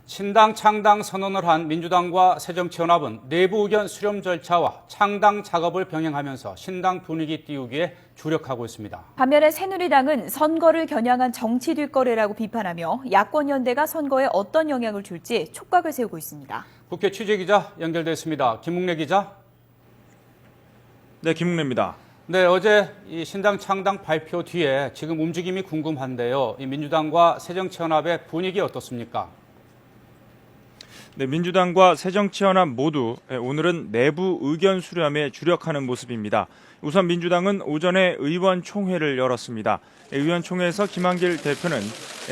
신당 창당 선언을 한 민주당과 새정치연합은 내부 의견 수렴 절차와 창당 작업을 병행하면서 신당 분위기 띄우기에 주력하고 있습니다. 반면에 새누리당은 선거를 겨냥한 정치 뒷거래라고 비판하며 야권 연대가 선거에 어떤 영향을 줄지 촉각을 세우고 있습니다. 국회 취재기자 연결됐습니다. 김묵래 기자. 네, 김묵래입니다. 네, 어제 이 신당 창당 발표 뒤에 지금 움직임이 궁금한데요. 이 민주당과 새정치연합의 분위기 어떻습니까? 네, 민주당과 새정치연합 모두 오늘은 내부 의견 수렴에 주력하는 모습입니다. 우선 민주당은 오전에 의원총회를 열었습니다. 의원총회에서 김한길 대표는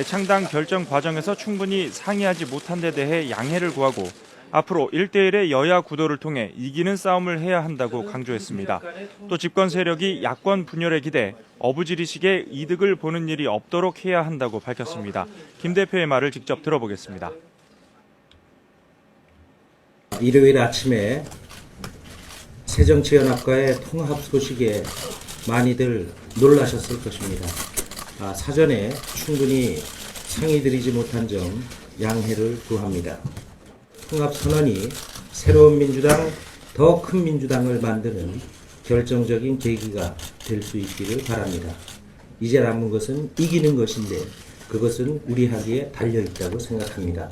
창당 결정 과정에서 충분히 상의하지 못한 데 대해 양해를 구하고 앞으로 1대1의 여야 구도를 통해 이기는 싸움을 해야 한다고 강조했습니다. 또 집권 세력이 야권 분열에 기대 어부지리식의 이득을 보는 일이 없도록 해야 한다고 밝혔습니다. 김 대표의 말을 직접 들어보겠습니다. 일요일 아침에 새정치연합과의 통합 소식에 많이들 놀라셨을 것입니다. 사전에 충분히 상의드리지 못한 점 양해를 구합니다. 통합선언이 새로운 민주당, 더 큰 민주당을 만드는 결정적인 계기가 될 수 있기를 바랍니다. 이제 남은 것은 이기는 것인데 그것은 우리 하기에 달려있다고 생각합니다.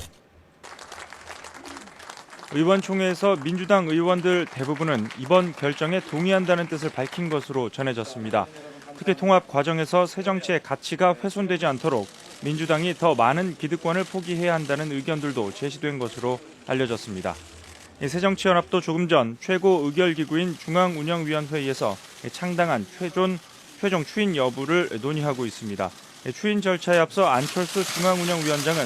의원총회에서 민주당 의원들 대부분은 이번 결정에 동의한다는 뜻을 밝힌 것으로 전해졌습니다. 특히 통합 과정에서 새정치의 가치가 훼손되지 않도록 민주당이 더 많은 기득권을 포기해야 한다는 의견들도 제시된 것으로 알려졌습니다. 새정치연합도 조금 전 최고의결기구인 중앙운영위원회의에서 창당한 최종 추인 여부를 논의하고 있습니다. 추인 절차에 앞서 안철수 중앙운영위원장은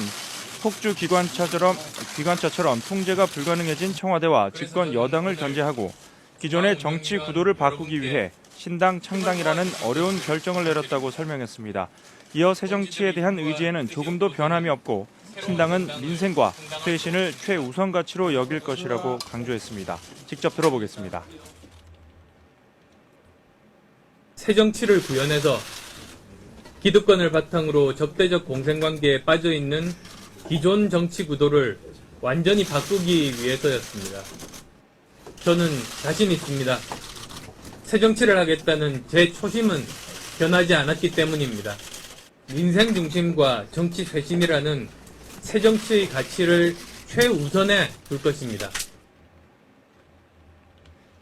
폭주 기관차처럼 통제가 불가능해진 청와대와 집권 여당을 견제하고 기존의 정치 구도를 바꾸기 위해 신당 창당이라는 어려운 결정을 내렸다고 설명했습니다. 이어 새정치에 대한 의지에는 조금도 변함이 없고 신당은 민생과 쇄신을 최우선 가치로 여길 것이라고 강조했습니다. 직접 들어보겠습니다. 새정치를 구현해서 기득권을 바탕으로 적대적 공생관계에 빠져있는 기존 정치 구도를 완전히 바꾸기 위해서였습니다. 저는 자신 있습니다. 새정치를 하겠다는 제 초심은 변하지 않았기 때문입니다. 민생 중심과 정치 쇄신이라는 새정치의 가치를 최우선에 둘 것입니다.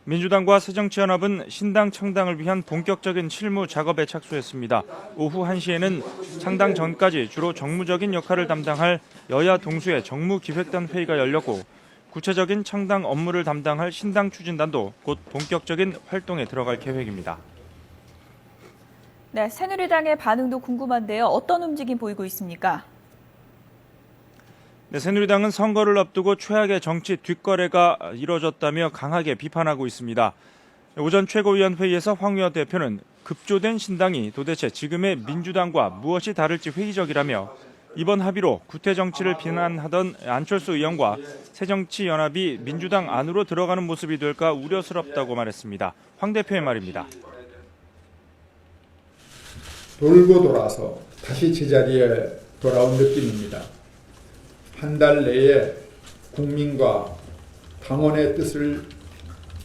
민주당과 새정치연합은 신당 창당을 위한 본격적인 실무 작업에 착수했습니다. 오후 1시에는 창당 전까지 주로 정무적인 역할을 담당할 여야 동수의 정무기획단 회의가 열렸고 구체적인 창당 업무를 담당할 신당 추진단도 곧 본격적인 활동에 들어갈 계획입니다. 네, 새누리당의 반응도 궁금한데요. 어떤 움직임 보이고 있습니까? 네, 새누리당은 선거를 앞두고 최악의 정치 뒷거래가 이뤄졌다며 강하게 비판하고 있습니다. 오전 최고위원회의에서 황 의원 대표는 급조된 신당이 도대체 지금의 민주당과 무엇이 다를지 회의적이라며 이번 합의로 구태 정치를 비난하던 안철수 의원과 새정치연합이 민주당 안으로 들어가는 모습이 될까 우려스럽다고 말했습니다. 황 대표의 말입니다. 돌고 돌아서 다시 제자리에 돌아온 느낌입니다. 한 달 내에 국민과 당원의 뜻을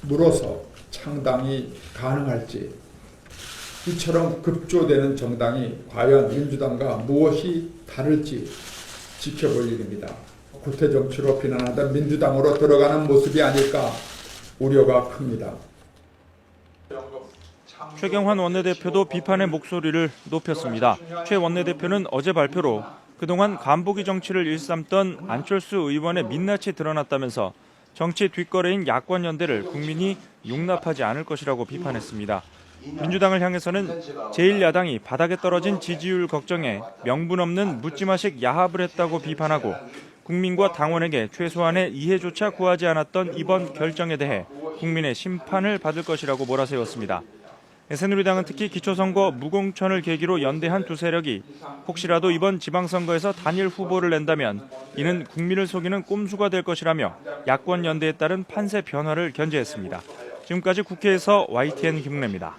물어서 창당이 가능할지, 이처럼 급조되는 정당이 과연 민주당과 무엇이 다를지 지켜볼 일입니다. 구태 정치로 비난하던 민주당으로 들어가는 모습이 아닐까 우려가 큽니다. 최경환 원내대표도 비판의 목소리를 높였습니다. 최 원내대표는 어제 발표로 그동안 간보기 정치를 일삼던 안철수 의원의 민낯이 드러났다면서 정치 뒷거래인 야권 연대를 국민이 용납하지 않을 것이라고 비판했습니다. 민주당을 향해서는 제1야당이 바닥에 떨어진 지지율 걱정에 명분 없는 묻지마식 야합을 했다고 비판하고 국민과 당원에게 최소한의 이해조차 구하지 않았던 이번 결정에 대해 국민의 심판을 받을 것이라고 몰아세웠습니다. 새누리당은 특히 기초선거 무공천을 계기로 연대한 두 세력이 혹시라도 이번 지방선거에서 단일 후보를 낸다면 이는 국민을 속이는 꼼수가 될 것이라며 야권 연대에 따른 판세 변화를 견제했습니다. 지금까지 국회에서 YTN 김묵래입니다.